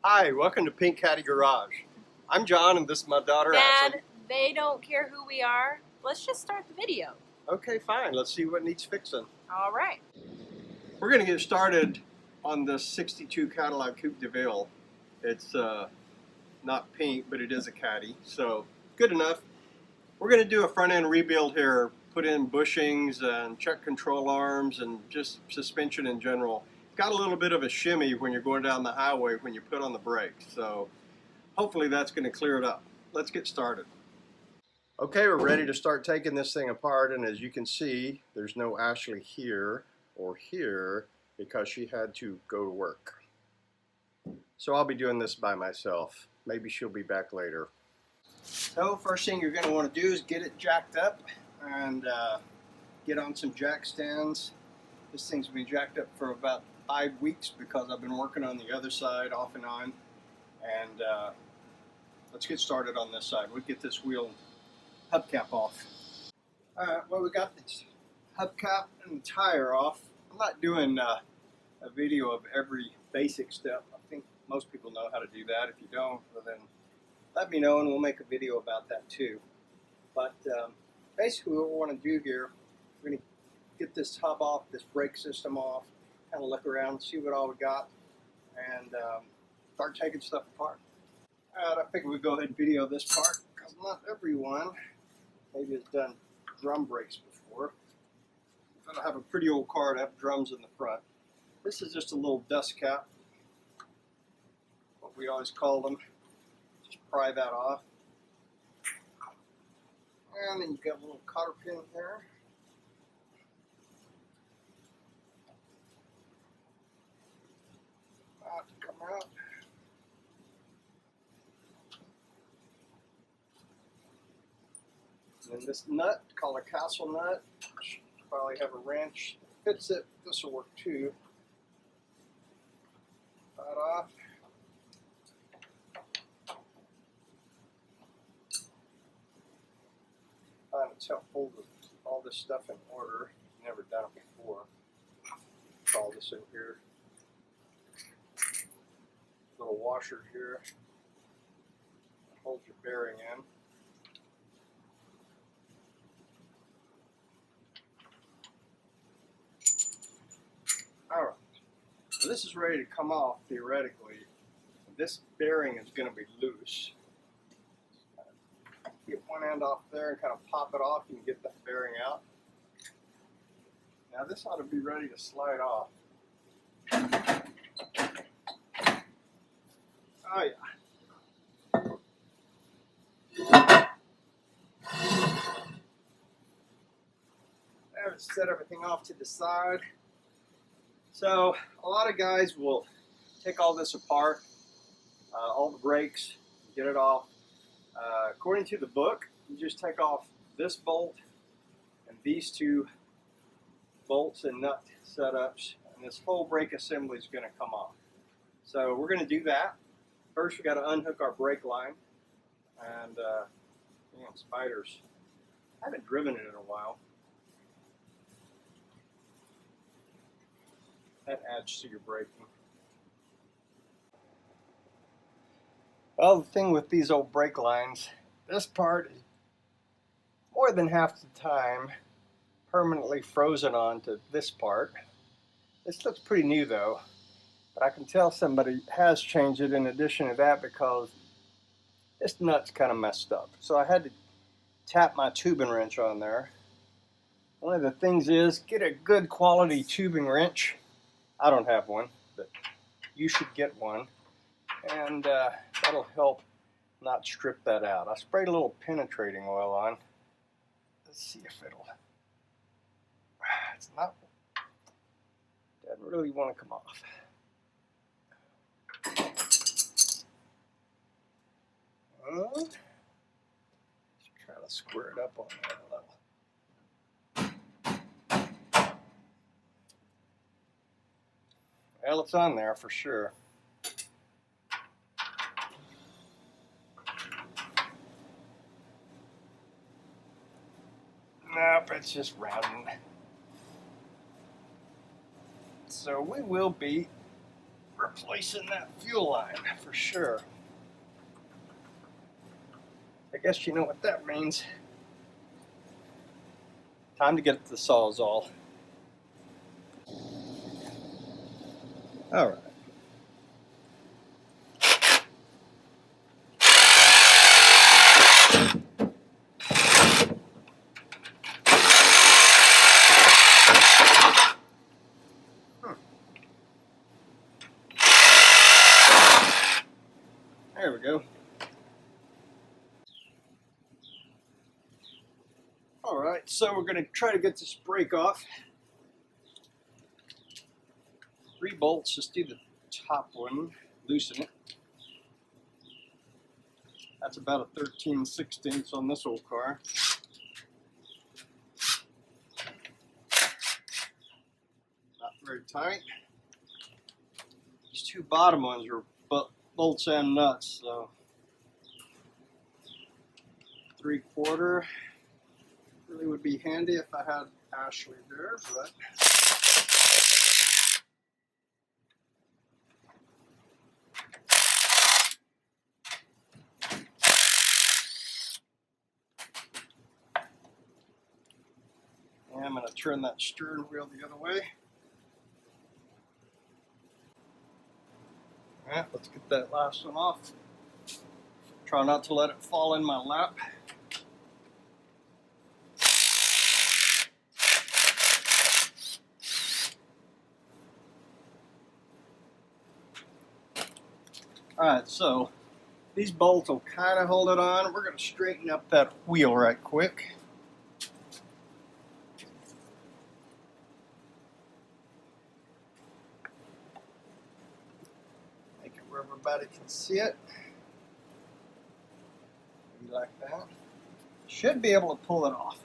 Hi, welcome to Pink Caddy Garage. I'm John and this is my daughter Ashley. Dad, they don't care who we are. Let's just start the video. Okay, fine. Let's see what needs fixing. All right. We're going to get started on this 62 Cadillac Coupe Deville. It's not pink, but it is a Caddy, so good enough. We're going to do a front end rebuild here, put in bushings and check control arms and just suspension in general. Got a little bit of a shimmy when you're going down the highway when you put on the brakes, so hopefully that's going to clear it up. Let's get started. Okay, we're ready to start taking this thing apart, and as you can see, there's no Ashley here or here because she had to go to work. So I'll be doing this by myself. Maybe she'll be back later. So first thing you're going to want to do is get it jacked up and get on some jack stands. This thing's been jacked up for about 5 weeks because I've been working on the other side off and on. And let's get started on this side. We'll get this wheel hubcap off. Alright, well, we got this hubcap and tire off. I'm not doing a video of every basic step. I think most people know how to do that. If you don't, well then let me know and we'll make a video about that too. But basically what we want to do here, we're going to get this hub off, this brake system off, kind of look around, see what all we got, and start taking stuff apart. Alright, I figured we'd go ahead and video this part because not everyone maybe has done drum brakes before. If I have a pretty old car to have drums in the front. This is just a little dust cap, what we always call them. Just pry that off. And then you've got a little cotter pin here. To come out. And then this nut, called a castle nut, should probably have a wrench that fits it. This will work too. That off. It's helpful to keep all this stuff in order. Never done it before. Put all this in here. Little washer here. Holds your bearing in. Alright. So this is ready to come off theoretically. This bearing is going to be loose. Get one end off there and kind of pop it off. You can get that bearing out. Now this ought to be ready to slide off. Oh yeah. There, let's set everything off to the side. So a lot of guys will take all this apart, all the brakes, get it off. According to the book, you just take off this bolt and these two bolts and nut setups, and this whole brake assembly is going to come off. So we're going to do that. First, we got to unhook our brake line, and damn spiders. I haven't driven it in a while. That adds to your braking. Well, the thing with these old brake lines, this part is more than half the time permanently frozen onto this part. This looks pretty new though, but I can tell somebody has changed it in addition to that because this nut's kind of messed up. So I had to tap my tubing wrench on there. One of the things is get a good quality tubing wrench. I don't have one, but you should get one. And that'll help not strip that out. I sprayed a little penetrating oil on. Let's see if it'll. It's not. Doesn't really want to come off. Let's try to square it up on that level. Well, it's on there for sure. Nope, it's just rounding. So we will be replacing that fuel line for sure. I guess you know what that means. Time to get the Sawzall. All right. There we go. All right, so we're going to try to get this brake off. 3 bolts, just do the top one, loosen it. That's about a 13/16 on this old car. Not very tight. These 2 bottom ones are bolts and nuts, so 3/4 really would be handy if I had Ashley there, but and I'm going to turn that steering wheel the other way. Alright, let's get that last one off. Try not to let it fall in my lap. Alright, so these bolts will kind of hold it on. We're going to straighten up that wheel right quick. Make it where everybody can see it. Maybe like that. Should be able to pull it off.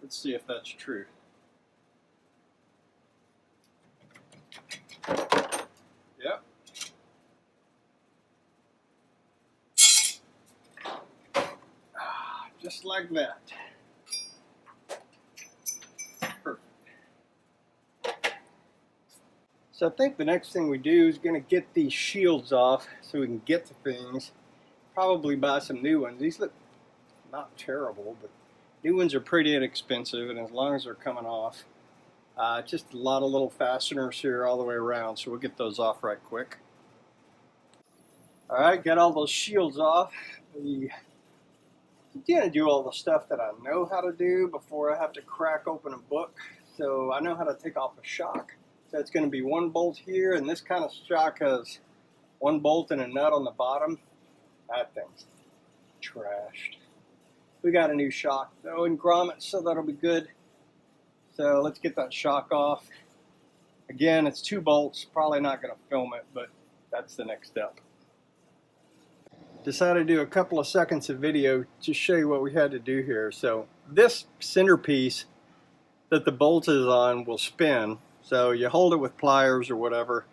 Let's see if that's true. Yep. Just like that. Perfect. So I think the next thing we do is going to get these shields off so we can get to things. Probably buy some new ones. These look not terrible, but new ones are pretty inexpensive, and as long as they're coming off, just a lot of little fasteners here all the way around, so we'll get those off right quick. Alright, got all those shields off. I'm going to do all the stuff that I know how to do before I have to crack open a book. So I know how to take off a shock. So it's going to be 1 bolt here, and this kind of shock has 1 bolt and a nut on the bottom. That thing's trashed. We got a new shock though in grommets, so that'll be good. So let's get that shock off. Again, it's 2 bolts. Probably not going to film it, but that's the next step. Decided to do a couple of seconds of video to show you what we had to do here. So this centerpiece that the bolt is on will spin. So you hold it with pliers or whatever,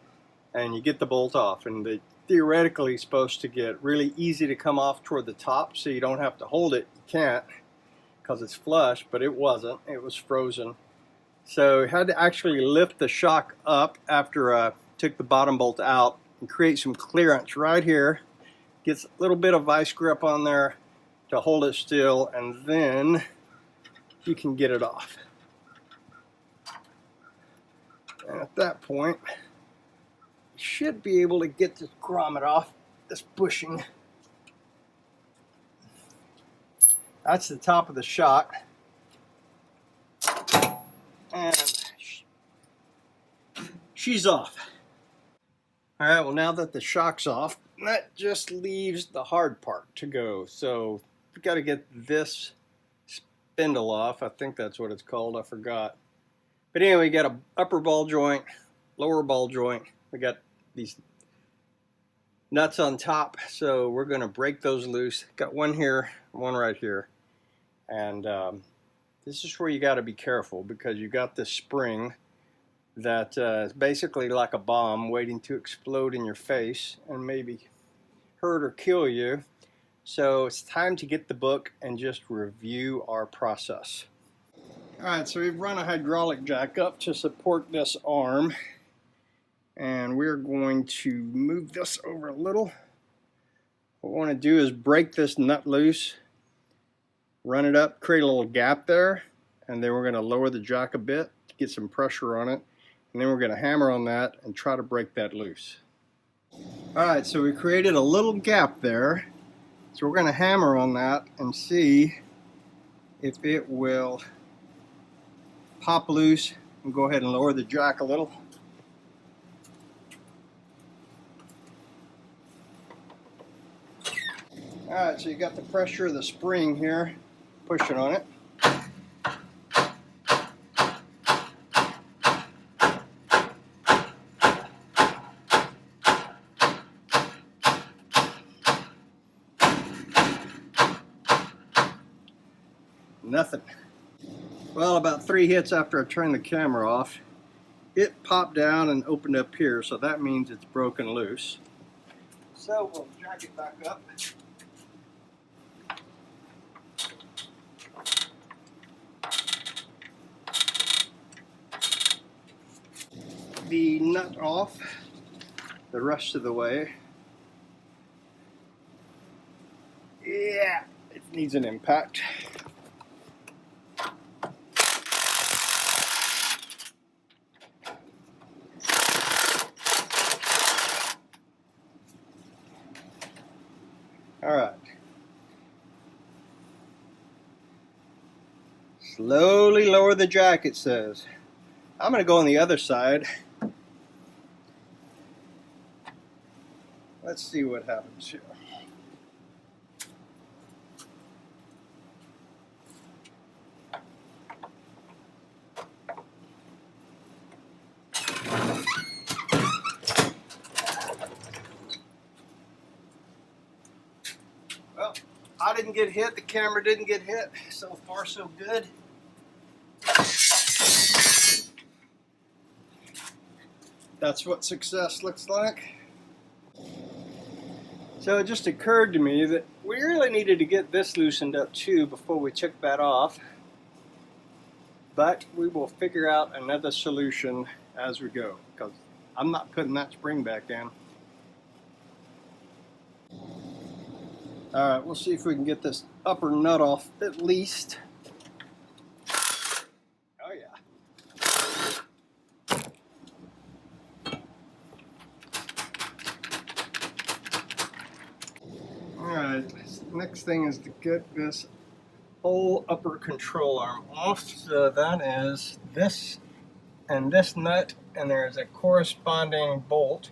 and you get the bolt off. And they theoretically supposed to get really easy to come off toward the top, so you don't have to hold it. You can't because it's flush, but it wasn't. It was frozen. So I had to actually lift the shock up after I took the bottom bolt out and create some clearance right here. Gets a little bit of vice grip on there to hold it still, and then you can get it off. And at that point, you should be able to get this grommet off, this bushing. That's the top of the shock. And she's off. Alright, well now that the shock's off, that just leaves the hard part to go. So we got to get this spindle off. I think that's what it's called. I forgot. But anyway, we got an upper ball joint, lower ball joint. We got these nuts on top, so we're going to break those loose. Got one here, one right here. And this is where you got to be careful, because you got this spring that is basically like a bomb waiting to explode in your face and maybe hurt or kill you. So it's time to get the book and just review our process. Alright, so we've run a hydraulic jack up to support this arm, and we're going to move this over a little. What we want to do is break this nut loose, run it up, create a little gap there, and then we're going to lower the jack a bit to get some pressure on it, and then we're going to hammer on that and try to break that loose. Alright, so we created a little gap there, so we're going to hammer on that and see if it will pop loose, and go ahead and lower the jack a little. Alright, so you got the pressure of the spring here pushing on it. Nothing. Well, about 3 hits after I turned the camera off, it popped down and opened up here, so that means it's broken loose. So we'll jack it back up. The nut off the rest of the way. Yeah, it needs an impact. All right. Slowly lower the jack, it says. I'm going to go on the other side. Let's see what happens here. Well, I didn't get hit, the camera didn't get hit. So far, so good. That's what success looks like. So it just occurred to me that we really needed to get this loosened up too before we took that off. But we will figure out another solution as we go, because I'm not putting that spring back in. Alright, we'll see if we can get this upper nut off at least. Oh yeah. Alright, next thing is to get this whole upper control arm off. So that is this and this nut, and there's a corresponding bolt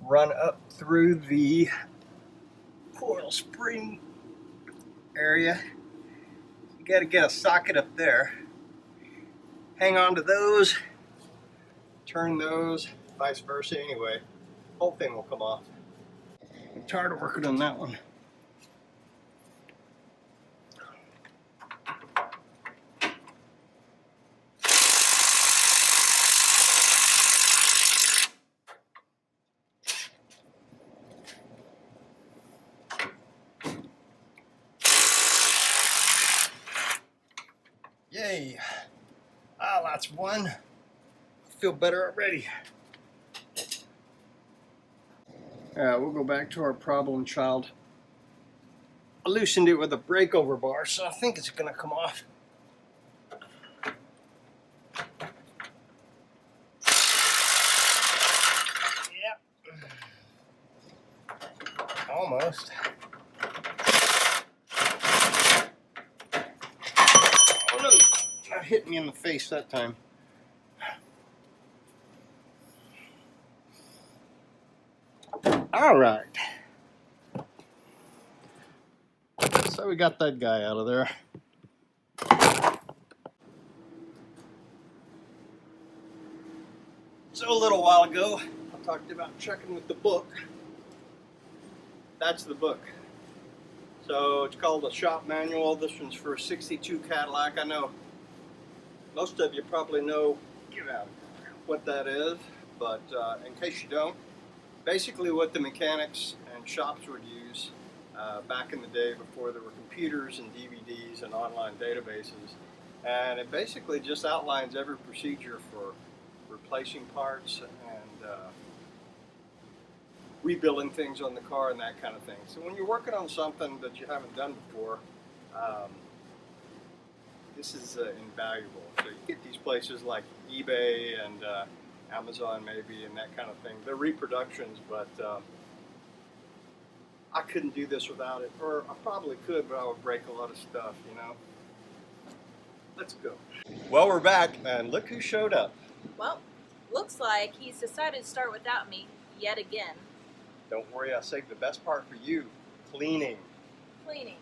run up through the coil spring area. You got to get a socket up there. Hang on to those, turn those, vice versa anyway. Whole thing will come off. I'm tired of working on that one. Yay! Ah, that's one. I feel better already. We'll go back to our problem child. I loosened it with a breakover bar, so I think it's going to come off. Yep. Almost. Oh no! That hit me in the face that time. All right. So we got that guy out of there. So a little while ago, I talked about checking with the book. That's the book. So it's called a shop manual. This one's for a 62 Cadillac. I know most of you probably know what that is, but in case you don't, basically what the mechanics and shops would use back in the day before there were computers and DVDs and online databases. And it basically just outlines every procedure for replacing parts and rebuilding things on the car and that kind of thing. So when you're working on something that you haven't done before, this is invaluable. So you get these places like eBay and Amazon maybe and that kind of thing. They're reproductions, but I couldn't do this without it. Or I probably could, but I would break a lot of stuff, you know. Let's go. Well, we're back, and look who showed up. Well, looks like he's decided to start without me yet again. Don't worry, I saved the best part for you, cleaning. Cleaning.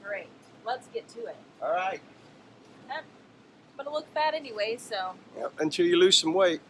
Great. Let's get to it. All right. I'm gonna look fat anyway, so. Yep, until you lose some weight.